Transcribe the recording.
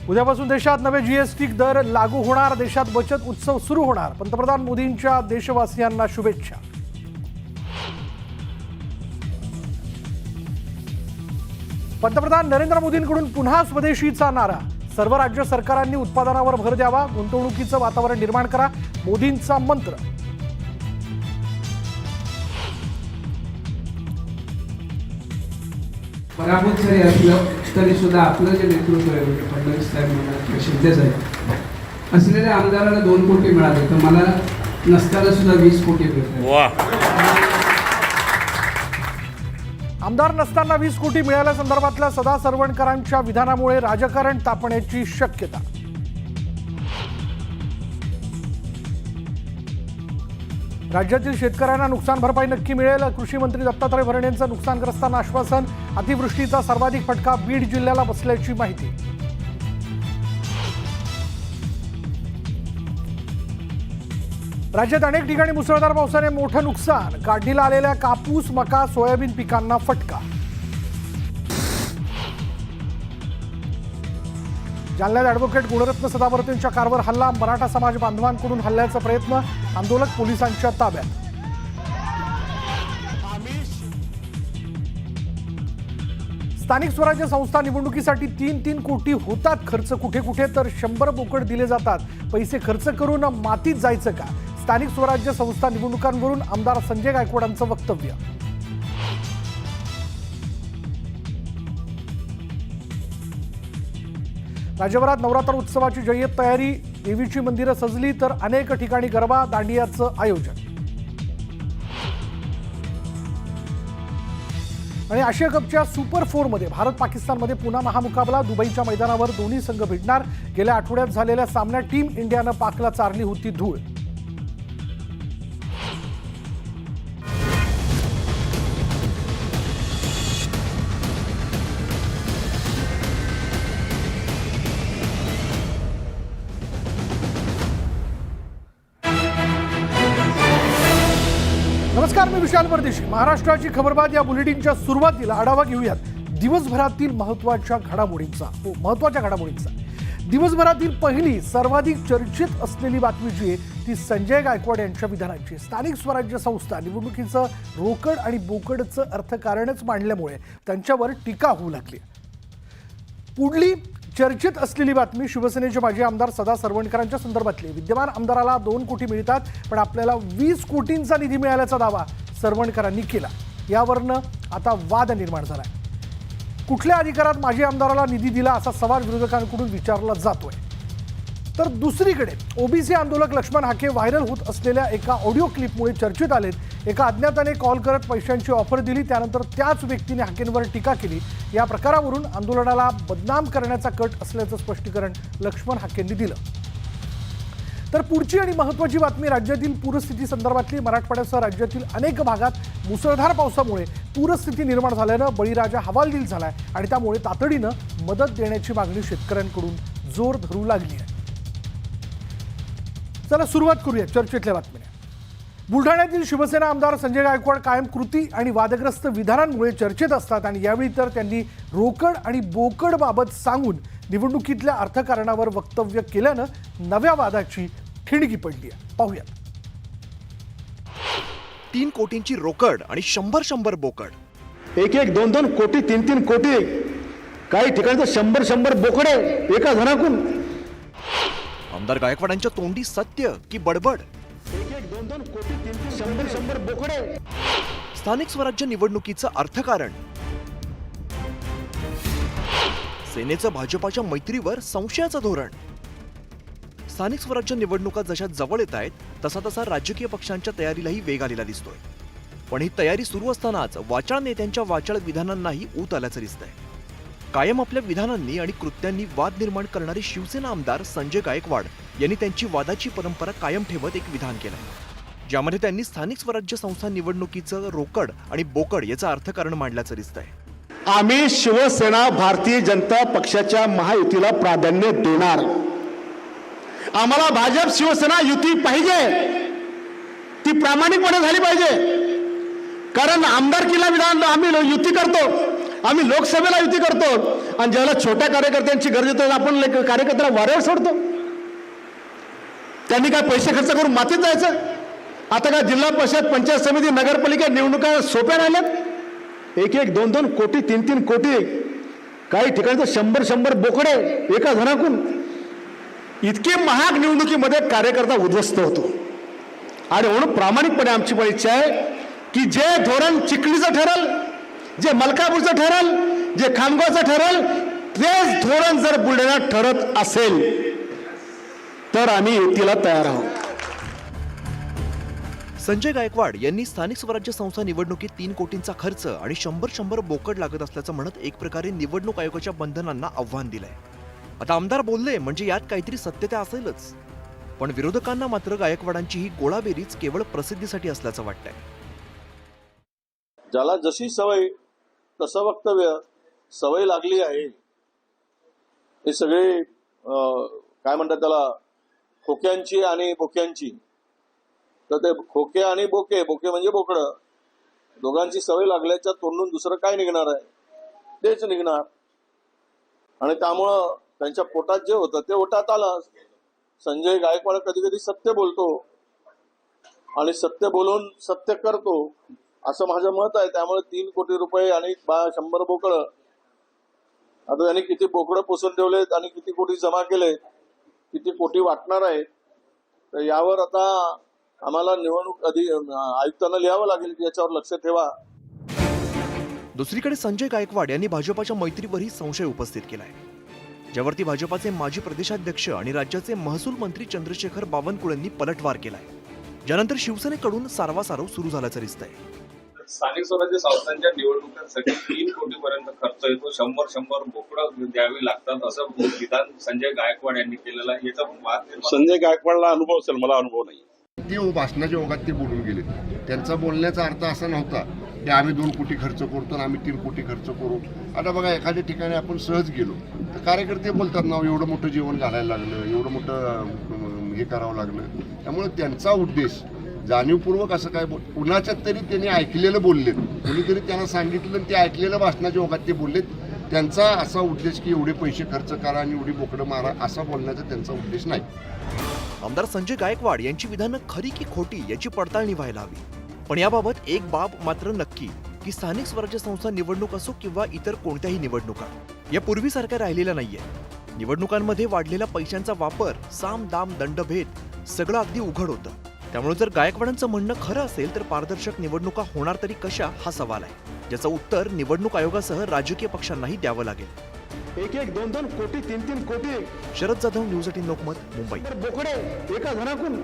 उद्यापासून देशात नवे जीएसटी दर लागू होणार, देशात बचत उत्सव सुरू होणार। पंतप्रधान मोदींच्या देशवासियांना शुभेच्छा। पंतप्रधान नरेंद्र मोदींकडून पुन्हा स्वदेशीचा नारा। सर्व राज्य सरकारांनी उत्पादनावर भर द्यावा, गुंतवणुकीचं वातावरण निर्माण करा, मोदींचा मंत्र। पराभूत जरी असलं तरी सुद्धा आपलं जे नेतृत्व आहे म्हणजे फडणवीस साहेब म्हणा, शिंदे साहेब असलेल्या आमदाराला 2 कोटी मिळाले, तर मला नसताना सुद्धा 20 कोटी मिळाले। आमदार नसताना 20 कोटी मिळाल्यासंदर्भातल्या सदा सरवणकरांच्या विधानामुळे राजकारण तापण्याची शक्यता। राज्यातील शेतकऱ्यांना नुकसान भरपाई नक्की मिळेल, कृषी मंत्री दत्तात्रय भरणे यांचं नुकसानग्रस्तांना आश्वासन। अतिवृष्टीचा सर्वाधिक फटका बीड जिल्ह्याला बसल्याची माहिती। राज्यात अनेक ठिकाणी मुसळधार पावसाने मोठं नुकसान, काढणीला आलेल्या कापूस, मका, सोयाबीन पिकांना फटका। जालन्यात ॲडव्होकेट गुणरत्न सदावर्तेंच्या कारवर हल्ला, मराठा समाज बांधवांकडून हल्ल्याचा प्रयत्न, आंदोलक पोलिसांच्या ताब्यात। स्थानिक स्वराज्य संस्था निवडणुकीसाठी 3-3 कोटी होतात खर्च, कुठे कुठे तर 100 बोकड दिले जातात। पैसे खर्च करून मातीत जायचं का? स्थानिक स्वराज्य संस्था निवडणुकांवरून आमदार संजय गायकवाडांचं वक्तव्य। राज्यभरात नवरात्र उत्सवाची जय्यत तयारी, देवीची मंदिरं सजली तर अनेक ठिकाणी गरबा दांडियाचं आयोजन। आणि आशिया कपच्या सुपर 4 मध्ये भारत पाकिस्तानमध्ये पुन्हा महामुकाबला, दुबईच्या मैदानावर दोन्ही संघ भिडणार। गेल्या आठवड्यात झालेल्या सामन्यात टीम इंडियानं पाकला चारली होती धूळ। नमस्कार, मी विशाल परदेशी। महाराष्ट्राची खबरबात या बुलेटिनच्या सुरुवातीला आढावा घेऊयात दिवसभरातील महत्त्वाच्या घडामोडींचा। दिवसभरातील पहिली सर्वाधिक चर्चेत असलेली बातमी जी आहे ती संजय गायकवाड यांच्या विधानाची। स्थानिक स्वराज्य संस्था निवडणुकीचं रोकड आणि बोकडचं अर्थकारणच मांडल्यामुळे त्यांच्यावर टीका होऊ लागली। पुढली चर्चेत असलेली बातमी शिवसेनेचे माजी आमदार सदा सरवणकरांच्या संदर्भातली। विद्यमान आमदाराला 2 कोटी मिळतात, पण आपल्याला 20 कोटींचा निधी मिळाल्याचा दावा सरवणकरांनी केला। यावरनं आता वाद निर्माण झालाय। कुठल्या अधिकारात माजी आमदाराला निधी दिला असा सवाल विरोधकांकडून विचारला जातोय। तर दुसरीकडे ओबीसी आंदोलक लक्ष्मण हाके व्हायरल होत असलेल्या एका ऑडिओ क्लिपमुळे चर्चेत आलेत। एका अज्ञाताने कॉल करत पैशांची ऑफर दिली, त्यानंतर त्याच व्यक्तीने हाकेंवर टीका केली। या प्रकारावरून आंदोलनाला बदनाम करण्याचा कट असल्याचं स्पष्टीकरण लक्ष्मण हाकेंनी दिलं। तर पुढची आणि महत्त्वाची बातमी राज्यातील पूरस्थिती संदर्भातली। मराठवाड्यासह राज्यातील अनेक भागात मुसळधार पावसामुळे पूरस्थिती निर्माण झाल्यानं बळीराजा हवालदिल झालाय आणि त्यामुळे तातडीनं मदत देण्याची मागणी शेतकऱ्यांकडून जोर धरू लागली आहे। चला सुरुवात करूया चर्चेतल्या बातमीने। बुलढाण्यातील शिवसेना आमदार संजय गायकवाड कायम कृती आणि वादग्रस्त विधानांमुळे चर्चेत असतात आणि यावेळी तर त्यांनी रोकड आणि बोकड बाबत सांगून निवडणुकीतल्या अर्थकारणावर वक्तव्य केल्यानं नव्या वादाची ठिणगी पडली आहे। पाहूया। 3 कोटींची रोकड आणि 100 बोकड, 1-1, 2-2 कोटी, 3-3 कोटी, काही ठिकाणी तर 100 बोकडे एका घराकून। आमदार गायकवाडांच्या तोंडी सत्य की बडबड? 1-1, 2-2 कोटी, 3-3 100 बोकडे। स्थानिक स्वराज्य निवडणुकीचं अर्थकारण, सेनेचं भाजपाच्या मैत्रीवर संशयाचं धोरण। स्थानिक स्वराज्य निवडणुका जशा जवळ येत आहेत तसा तसा राजकीय पक्षांच्या तयारीलाही वेग आलेला दिसतोय। पण ही तयारी सुरू असतानाच वाचाळ नेत्यांच्या वाचाळ विधानांनाही ऊत आल्याचं दिसतंय। कायम आपल्या विधानांनी आणि कृत्यांनी वाद निर्माण करणारे शिवसेना आमदार संजय गायकवाड यांनी त्यांची वादाची परंपरा कायम ठेवत एक विधान केलंय, ज्यामध्ये त्यांनी स्थानिक स्वराज्य संस्था निवडणुकीचं रोकड आणि बोकड याचं अर्थकारण मांडल्याचं दिसतंय। आम्ही शिवसेना भारतीय जनता पक्षाच्या महायुतीला प्राधान्य देणार। आम्हाला भाजप शिवसेना युती पाहिजे, ती प्रामाणिकपणे झाली पाहिजे। कारण आमदारकीला विधान आम्ही युती करतो, आम्ही लोकसभेला युती करतो आणि ज्याला छोट्या कार्यकर्त्यांची गरज येते आपण कार्यकर्त्याला वाऱ्यावर सोडतो. त्यांनी काय पैसे खर्च करून मातीत जायचं? आता काय जिल्हा परिषद, पंचायत समिती, नगरपालिका निवडणुका सोप्या राहिल्यात? एक एक 2-2 कोटी, 3-3 कोटी, काही ठिकाणी तर 100 बोकडे एका जणाकडून. इतकी महाग निवडणुकीमध्ये कार्यकर्ता उद्ध्वस्त होतो. आणि म्हणून प्रामाणिकपणे आमची पण इच्छा आहे की जे धोरण चिखलीचं ठरल, जे मलकापूरचं ठरल, जे खामगावचं ठरल, तेच धोरण जर बुलढाण्यात ठरत असेल तर आम्ही युतीला तयार आहोत. संजय गायकवाड यांनी स्थानिक स्वराज्य संस्था निवडणुकीत 3 कोटींचा खर्च आणि 100 बोकड लागत असल्याचं म्हणत एक प्रकारे निवडणूक आयोगाच्या बंधनांना आव्हान दिलंय. आता आमदार बोलले म्हणजे यात काहीतरी सत्यता असेलच, पण विरोधकांना मात्र गायकवाडांची ही गोळाबेरीज केवळ प्रसिद्धीसाठी असल्याचं वाटतंय. ज्याला जशी सवय तसं वक्तव्य, सवय लागली आहे. हे सगळे काय म्हणतात त्याला, खोक्यांची आणि बोक्यांची. तर ते खोके आणि बोके, बोके म्हणजे बोकडं, दोघांची सवय लागल्याच्या तोंडून दुसरं काय निघणार आहे? तेच निघणार. आणि त्यामुळं त्यांच्या पोटात जे होतं ते ओटात आलं. संजय गायकवाड कधी कधी सत्य बोलतो आणि सत्य बोलून सत्य करतो, असं माझं मत आहे. त्यामुळे 3 कोटी रुपये आणि 100 बोकडं, आता त्यांनी किती बोकडं पोसून ठेवलेत आणि किती कोटी जमा केले, किती कोटी वाटणार आहेत, तर यावर आता आम्हाला निवडणूक आयुक्तांना लिहावं लागेल की याच्यावर लक्ष ठेवा. दुसरीकडे संजय गायकवाड यांनी भाजपाच्या मैत्रीवरही संशय उपस्थित केलाय, ज्यावरती भाजपाचे माजी प्रदेशाध्यक्ष आणि राज्याचे महसूल मंत्री चंद्रशेखर बावनकुळेंनी पलटवार केलाय, ज्यानंतर शिवसेनेकडून सारवासारव सुरू झाल्याचं दिसतंय. स्थानिक स्वराज्य संस्थांच्या निवडणुकांसाठी 3 कोटीपर्यंत खर्च येतो, 100 बोकडं द्यावी लागतात, असं विधान संजय गायकवाड यांनी केलेलं आहे. याचा पण वाद संजय गायकवाडला अनुभव असेल, मला अनुभव नाही. ते भाषणाच्या ओघात ते बोलून गेले. त्यांचा बोलण्याचा अर्थ असा नव्हता की आम्ही 2 कोटी खर्च करतो आणि आम्ही 3 कोटी खर्च करू. आता बघा, एखाद्या ठिकाणी आपण सहज गेलो तर कार्यकर्ते बोलतात ना, एवढं मोठं जेवण घालायला लागलं, एवढं मोठं हे करावं लागलं. त्यामुळे त्यांचा उद्देश जाणीवपूर्वक असं काय कुणाच्यात तरी त्यांनी ऐकलेलं बोललेत, कोणीतरी त्यांना सांगितलं ते ऐकलेलं भाषणाच्या ओघात ते बोललेत. त्यांचा असा उद्देश की एवढे पैसे खर्च करा आणि एवढी बोकडं मारा असा बोलण्याचा त्यांचा उद्देश नाही. आमदार संजय गायकवाड यांची विधानं खरी की खोटी याची पडताळणी व्हायला हवी. पण याबाबत एक बाब मात्र नक्की की स्थानिक स्वराज्य संस्था निवडणूक असो किंवा इतर कोणत्याही निवडणुका या पूर्वीसारख्या राहिलेल्या नाहीये. निवडणुकांमध्ये वाढलेला पैशांचा वापर, साम दाम दंडभेद सगळं अगदी उघड होतं. त्यामुळे जर गायकवाडांचं म्हणणं खरं असेल तर पारदर्शक निवडणुका होणार तरी कशा हा सवाल आहे, ज्याचं उत्तर निवडणूक आयोगासह राजकीय पक्षांनाही द्यावं लागेल. एक एक 2-2 कोटी, 3-3 कोटी, शरद जाधव, न्यूज 18 लोकमत, मुंबई. बोकडे एका जणाकडून.